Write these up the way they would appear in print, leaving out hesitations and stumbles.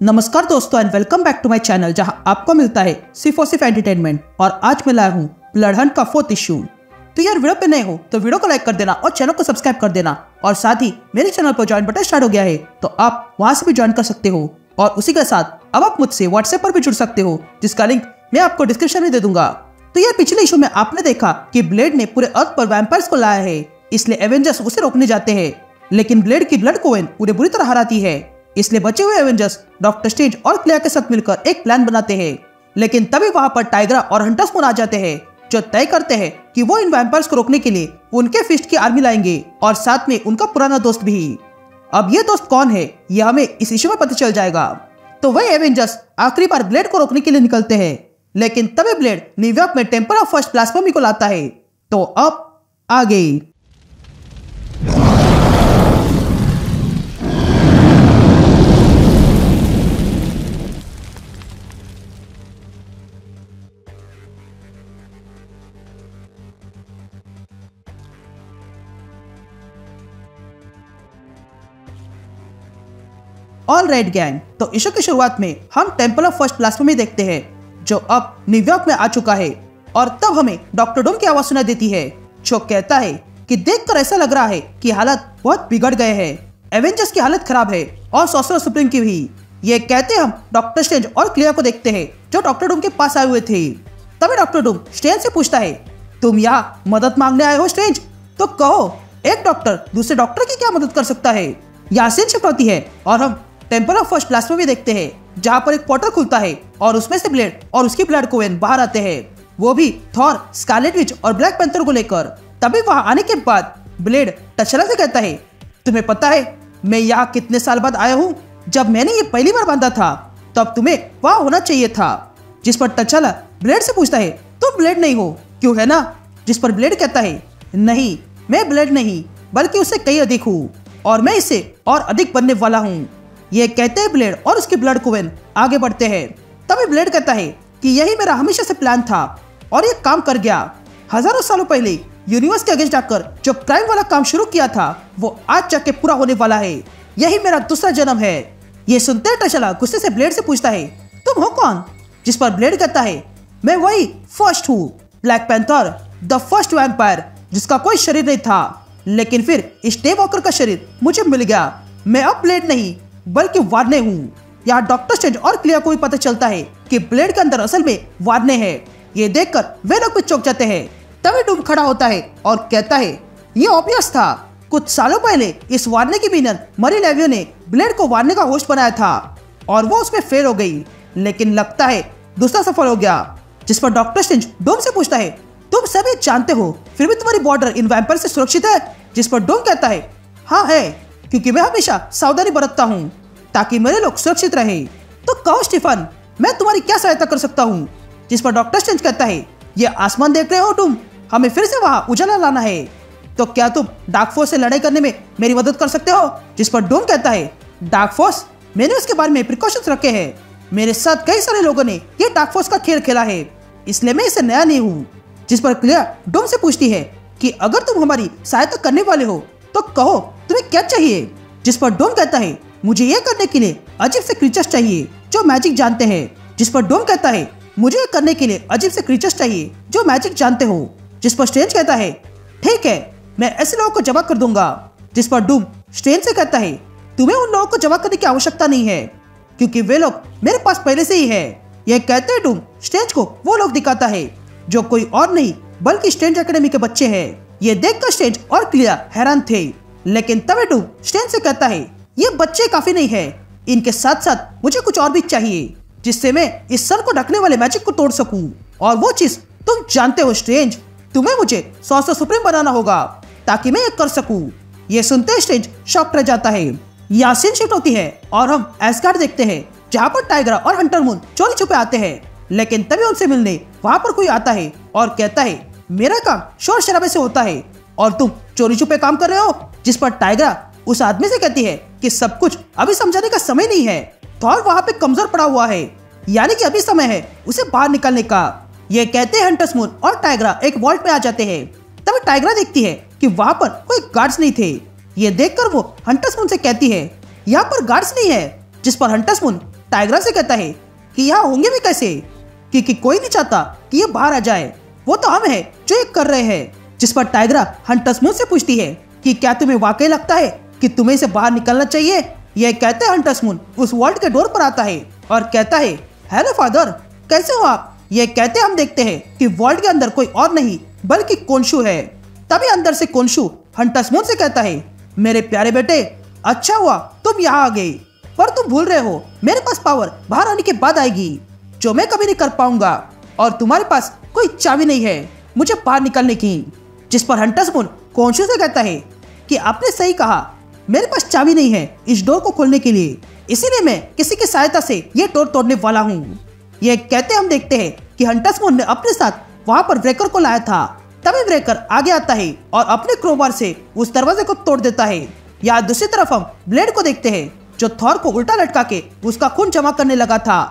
नमस्कार दोस्तों and welcome back to my channel जहां आपको मिलता है सिर्फ और सिर्फ एंटरटेनमेंट। और आज मैं लाया हूं ब्लड हंट का 4th इश्यू। तो यार वीडियो पे नए हो तो वीडियो को लाइक कर देना और चैनल को सब्सक्राइब कर देना। और साथ ही मेरे चैनल पर ज्वाइन बटन स्टार्ट हो गया है तो आप वहां से भी ज्वाइन कर सकते हो। और उसी के साथ अब आप मुझसे व्हाट्सएप पर भी जुड़ सकते हो जिसका लिंक मैं आपको डिस्क्रिप्शन में दे दूंगा। तो यार पिछले इशू में आपने देखा कि ब्लेड ने पूरे अर्थ पर वैम्पायर्स को लाया है, इसलिए एवेंजर्स उसे रोकने जाते हैं। लेकिन ब्लेड की ब्लड कोवेन उन्हें बुरी तरह हराती है, इसलिए बचे हुए एवेंजर्स डॉक्टर स्ट्रेंज और क्लेयर के साथ मिलकर एक प्लान बनाते हैं। लेकिन तभी वहां पर टाइग्रा और हंटर्स मून आ जाते हैं जो तय करते हैं कि वो इन वैम्पायर्स को रोकने के लिए उनके फिस्ट की आर्मी लाएंगे और साथ में उनका पुराना दोस्त भी। अब ये दोस्त कौन है ये हमें इस इशू में पता चल जाएगा। तो वही एवेंजर्स आखिरी बार ब्लेड को रोकने के लिए निकलते हैं, लेकिन तभी ब्लेड न्यूयॉर्क में टेम्पल ऑफ फर्स्ट प्लाज्मा को लाता है। तो अब आगे ऑल राइट गैंग, तो इशू की शुरुआत में हम टेम्पल ऑफ फर्स्ट प्लाज्मा में देखते हैं जो अब न्यूयॉर्क में आ चुका है। और तब हमें डॉक्टर डूम की आवाज सुनाई देती है जो कहता है कि देखकर ऐसा लग रहा है कि हालत बहुत बिगड़ गए हैं, एवेंजर्स की हालत खराब है और सॉर्सरर सुप्रीम की भी। ये कहते हम डॉक्टर स्ट्रेंज और क्लियर को देखते हैं जो डॉक्टर डूम के पास आए हुए थे। तभी डॉक्टर डूम स्ट्रेंज से पूछता है, तुम यहाँ मदद मांगने आए हो स्ट्रेंज? तो कहो एक डॉक्टर दूसरे डॉक्टर की क्या मदद कर सकता है। यहाँ सीन शिफ्ट होती है और हम टेम्पल ऑफ फर्स्ट प्लाज्मा में देखते हैं जहाँ पर एक पोर्टल खुलता है और उसमें से ब्लेड और उसकी ब्लड कोवेन बाहर आते हैं, वो भी थॉर, स्कारलेट विच और ब्लैक पैंथर को लेकर। तभी वहां आने के बाद ब्लेड तशला से कहता है, तुम्हें पता है मैं यहाँ कितने साल बाद आया हूँ? जब मैंने ये पहली बार बांधा था तब तुम्हें वहां होना चाहिए था। जिस पर तशला ब्लेड से पूछता है, तुम ब्लेड नहीं हो क्यों, है ना? जिस पर ब्लेड कहता है, नहीं मैं ब्लेड नहीं बल्कि उससे कई अधिक हूँ और मैं इससे और अधिक बनने वाला हूँ। ये कहते हैं ब्लेड और उसकी ब्लड कोवेन आगे बढ़ते हैं। तभी ब्लेड कहता है कि यही मेरा हमेशा से प्लान था और ये काम कर गया। हजारों सालों पहले यूनिवर्स के अगेंस्ट आकर जो क्राइम वाला काम शुरू किया था वो आज जाके पूरा होने वाला है। यही मेरा दूसरा जन्म है। ये सुनते ही तशला गुस्से से ब्लेड से पूछता है, तुम हो कौन? जिस पर ब्लेड कहता है, मैं वही फर्स्ट हूँ, black panther, the first vampire जिसका कोई शरीर नहीं था, लेकिन फिर स्टे वॉकर का शरीर मुझे मिल गया। मैं अब ब्लेड नहीं बल्कि वार्ने हूँ। यहाँ डॉक्टर स्ट्रेंज और क्लियर को भी पता चलता है कि ब्लेड के अंदर असल में वार्ने हैं। ये देखकर वे लोग भी चौंक जाते हैं। तभी डूम खड़ा होता है और कहता है, ये ऑब्वियस था, कुछ सालों पहले इस वार्ने की विलन मरी लेवियो ने ब्लेड को वार्ने का होस्ट बनाया था और वो उसमें फेल हो गई, लेकिन लगता है दूसरा सफल हो गया। जिस पर डॉक्टर स्ट्रेंज डूम से पूछता है, तुम सभी जानते हो फिर भी तुम्हारी बॉर्डर इन वैम्पायर से सुरक्षित है? जिस पर डूम कहता है, हाँ है, क्योंकि मैं हमेशा सावधानी बरतता हूँ ताकि मेरे लोग सुरक्षित रहे। तो कहो स्टीफन, मैं तुम्हारी क्या सहायता कर सकता हूँ? जिस पर डॉक्टर स्ट्रेंज कहता है, ये आसमान देख रहे हो तुम, हमें फिर से वहाँ उजाला लाना है, तो क्या तुम डार्क फोर्स से लड़ाई करने में मेरी मदद कर सकते हो? जिस पर डूम कहता है, डार्क फोर्स? मैंने उसके बारे में प्रिकॉशंस रखे हैं, मेरे साथ कई सारे लोगों ने ये डार्क फोर्स का खेल खेला है, इसलिए मैं इसे नया नहीं हूँ। जिस पर क्लियर डूम से पूछती है कि अगर तुम हमारी सहायता करने वाले हो तो कहो तुम्हें क्या चाहिए? जिस पर डूम कहता है, मुझे ये करने के लिए अजीब से क्रीचर्स चाहिए जो मैजिक जानते हैं। जिस पर डूम कहता है, मुझे ये करने के लिए अजीब से क्रीचर्स चाहिए जो मैजिक जानते हो। जिस पर स्ट्रेंज कहता है, ठीक है मैं ऐसे लोगों को जमा कर दूंगा। जिस पर डूम स्ट्रेंज से कहता है, तुम्हें उन लोगों को जमा करने की आवश्यकता नहीं है क्योंकि वे लोग मेरे पास पहले से ही है। यह कहते हैं डूम स्ट्रेंज को वो लोग दिखाता है जो कोई और नहीं बल्कि स्ट्रेंज एकेडमी के बच्चे हैं। ये देखकर स्ट्रेंज और क्लियर हैरान थे, लेकिन तभी डूम स्ट्रेंज से कहता है, ये बच्चे काफी नहीं है, इनके साथ साथ मुझे कुछ और भी चाहिए जिससे मैं इस सर को ढकने वाले मैजिक को तोड़ सकूं। और वो चीज तुम जानते हो स्ट्रेंज, तुम्हें मुझे सॉर्सरर सुप्रीम बनाना होगा ताकि मैं ये कर सकूं। ये सुनते ही स्ट्रेंज शॉक रह जाता है। यहाँ सीन शिफ्ट होती है और हम एस्गार्ड देखते हैं जहाँ पर टाइग्रा और हंटर मून चोरी छुपे आते हैं, लेकिन तभी उनसे मिलने वहाँ पर कोई आता है और कहता है, मेरा काम शोर शराबे से होता है और तुम चोरी छुपे काम कर रहे हो। जिस पर टाइग्रा उस आदमी से कहती है कि सब कुछ अभी समझाने का समय नहीं है, थॉर वहाँ पे कमजोर पड़ा हुआ है, यानी कि अभी समय है उसे बाहर निकालने का। ये कहते हैं हंटर्स मून और टाइग्रा एक वॉल्ट में आ जाते हैं। तभी टाइग्रा देखती है कि वहाँ पर कोई गार्ड्स नहीं थे। ये देखकर वो हंटर्स मून से कहती है, यहाँ पर गार्ड्स नहीं है। जिस पर हंटर्स मून टाइग्रा से कहता है कि यहाँ होंगे भी कैसे, क्योंकि कोई नहीं चाहता कि ये बाहर आ जाए, वो तो हम है जो ये कर रहे हैं। जिस पर टाइग्रा हंटर्स मून से पूछती है कि क्या तुम्हें वाकई लगता है कि तुम्हें इसे बाहर निकलना चाहिए। ये कहते हंटर्स मून उस वॉल्ट के डोर पर आता है और कहता है हेलो फादर, कैसे हो आप। ये कहते हम देखते हैं कि वॉल्ट के अंदर कोई और नहीं बल्कि कोनशु है। तभी अंदर से कोनशु हंटर्स मून से कहता है मेरे प्यारे बेटे, अच्छा हुआ तुम यहाँ आ गए, पर तुम भूल रहे हो मेरे पास पावर बाहर आने के बाद आएगी जो मैं कभी नहीं कर पाऊंगा, और तुम्हारे पास कोई चाबी नहीं है मुझे बाहर निकलने की। जिस पर हंटर्स मून कोनशु से कहता है कि आपने सही कहा, मेरे पास चाबी नहीं है इस डोर को खोलने के लिए, इसीलिए मैं किसी की सहायता से ये डोर तोड़ने वाला हूँ। ये कहते हम देखते हैं कि हंटर्स मून ने अपने साथ वहाँ पर ब्रेकर को लाया था। तभी ब्रेकर आगे आता है और अपने क्रोबार से उस दरवाजे को तोड़ देता है। यहाँ दूसरी तरफ हम ब्लेड को देखते हैं जो थॉर को उल्टा लटका के उसका खून जमा करने लगा था।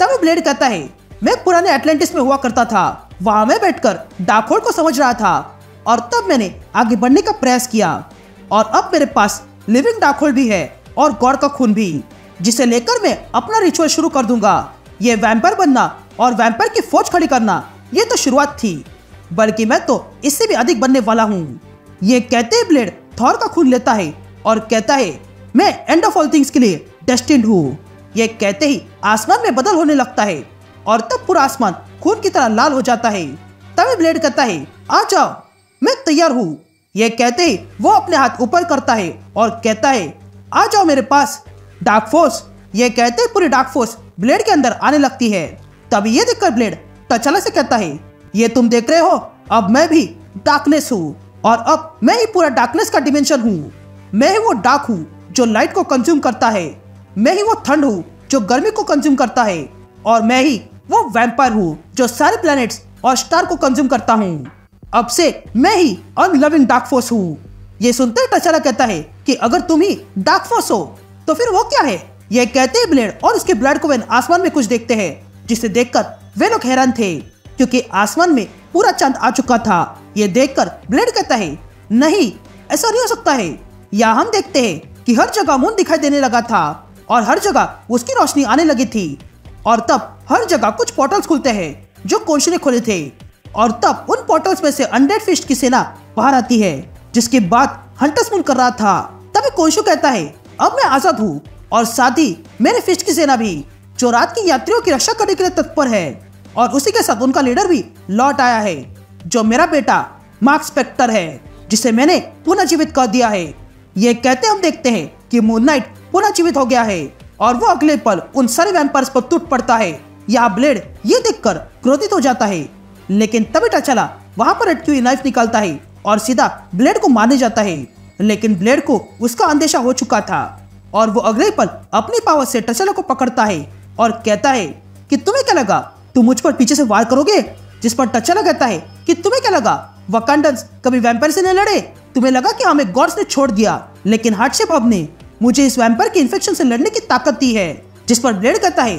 तभी ब्लेड कहता है मैं पुराने एटलांटिस में हुआ करता था, वहाँ मैं बैठकर डार्क होल्ड को समझ रहा था और तब मैंने आगे बढ़ने का प्रयास किया, और अब मेरे पास लिविंग डार्क होल्ड भी है और गॉड का खून भी, जिसे लेकर मैं अपना रिचुअल शुरू कर दूंगा। ये वैम्पायर बनना और वैम्पायर की फौज खड़ी करना ये तो शुरुआत थी, बल्कि मैं तो इससे भी अधिक बनने वाला हूँ। ये कहते ही ब्लेड थॉर का खून लेता है और कहता है मैं एंड ऑफ ऑल थिंग्स के लिए डेस्टिन्ड हूँ। ये कहते ही आसमान में बदल होने लगता है और तब पूरा आसमान खून की तरह लाल हो जाता है। तभी ब्लेड कहता है आ जाओ, मैं तैयार हूँ। ये कहते ही वो अपने हाथ ऊपर करता है और कहता है आ जाओ मेरे पास डार्क फोर्स। ये कहते ही पूरी डार्क फोर्स ब्लेड के अंदर आने लगती है। तभी ये देखकर ब्लेड तचाला से कहता है ये तुम देख रहे हो, अब मैं भी डार्कनेस हूँ और अब मैं ही पूरा डार्कनेस का डिमेंशन हूँ। मैं ही वो डार्क हूँ जो लाइट को कंज्यूम करता है, मैं ही वो ठंड हूँ जो गर्मी को कंज्यूम करता है, और मैं ही वो वैम्पायर हूँ जो सारे प्लैनेट्स और स्टार को कंज्यूम करता हूँ। अब से मैं ही अनलविंग डार्क फोर्स हूँ। ये सुनते ही तचाला कहता है कि अगर तुम ही डार्क फोर्स हो तो फिर वो क्या है। ये कहते ही ब्लेड और उसके ब्लड को वे आसमान में कुछ देखते हैं, जिसे देखकर वे लोग हैरान थे क्योंकि आसमान में पूरा चांद आ चुका था। ये देखकर ब्लेड कहता है नहीं, ऐसा नहीं हो सकता है। यहाँ हम देखते हैं कि हर जगह मून दिखाई देने लगा था और हर जगह उसकी रोशनी आने लगी थी, और तब हर जगह कुछ पोर्टल्स खुलते हैं जो कोनशु ने खोले थे, और तब उन पोर्टल्स में से अनडेड फिस्ट की सेना बाहर आती है, जिसकी बात हंटर्स मून कर रहा था। तभी कोनशु कहता है अब मैं आजाद हूँ और साथ ही मेरे फिस्ट की सेना भी, जो रात की यात्रियों की रक्षा करने के लिए तत्पर है, और उसी के साथ उनका लीडर भी लौट आया है जो मेरा बेटा मार्क स्पेक्टर है, जिसे मैंने पुनः जीवित कर दिया है। ये कहते हम देखते हैं कि मून नाइट पुनः जीवित हो गया है और वो अगले पल उन सारे वैम्पायर्स पर टूट पड़ता है। यहाँ ब्लेड ये देखकर क्रोधित हो जाता है, लेकिन तभी तचाला वहां पर अटकी हुई नाइफ निकालता है और सीधा ब्लेड को मारने जाता है, लेकिन ब्लेड को उसका अंदेशा हो चुका था और वो अगले पल अपनी पावर से तचाला को पकड़ता है और कहता है कि तुम्हें क्या लगा तुम मुझ पर पीछे से वार करोगे। जिस पर तचाला कहता है कि तुम्हें क्या लगा वकांडन्स कभी वैम्पायर से नहीं लड़े, तुम्हें लगा कि हमें गॉड्स ने छोड़ दिया, लेकिन हार्डशिप हब ने मुझे इस वैम्पायर के इन्फेक्शन से लड़ने की ताकत दी है। जिस पर ब्लेड कहता है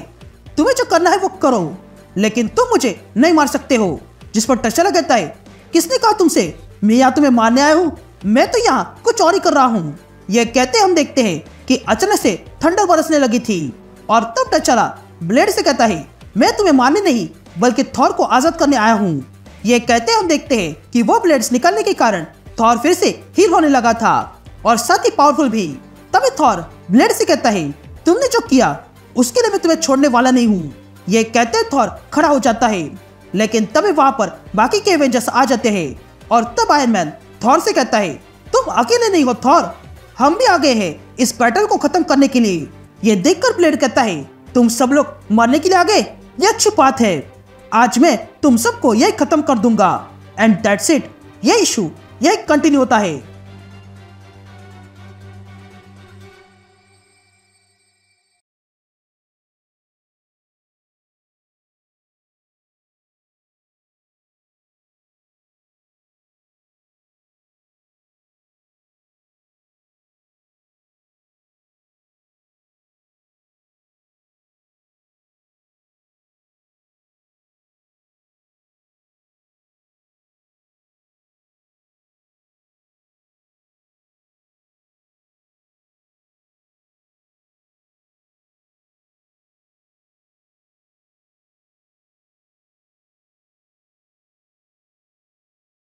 तुम्हें जो करना है वो करो, लेकिन तुम मुझे नहीं मार सकते हो। जिस पर तचाला कहता है किसने कहा तुमसे मैं यहाँ तुम्हें मारने आया हूँ, मैं तो यहाँ कुछ और ही कर रहा हूँ। यह कहते हम देखते हैं कि अचानक से ठंडर बरसने लगी थी, और तब तचाला ब्लेड से कहता है मैं तुम्हें मारने नहीं बल्कि थॉर को आजाद करने आया हूँ। ये कहते हम देखते हैं कि वो ब्लेड्स निकलने के कारण थॉर फिर से हील होने लगा था और साथ ही पावरफुल भी। तभी थॉर ब्लेड से कहता है तुमने जो किया उसके लिए मैं तुम्हें छोड़ने वाला नहीं हूँ। ये कहते थॉर खड़ा हो जाता है, लेकिन तभी वहां पर बाकी के एवेंजर्स आ जाते हैं, और तब आयरन मैन थॉर से कहता है तुम अकेले नहीं हो थॉर, हम भी आ गए हैं इस बैटल को खत्म करने के लिए। ये देखकर ब्लेड कहता है तुम सब लोग मरने के लिए आ गए, ये अच्छी बात है, आज मैं तुम सबको यही खत्म कर दूंगा। And that's it. ये इशू यही कंटिन्यू होता है।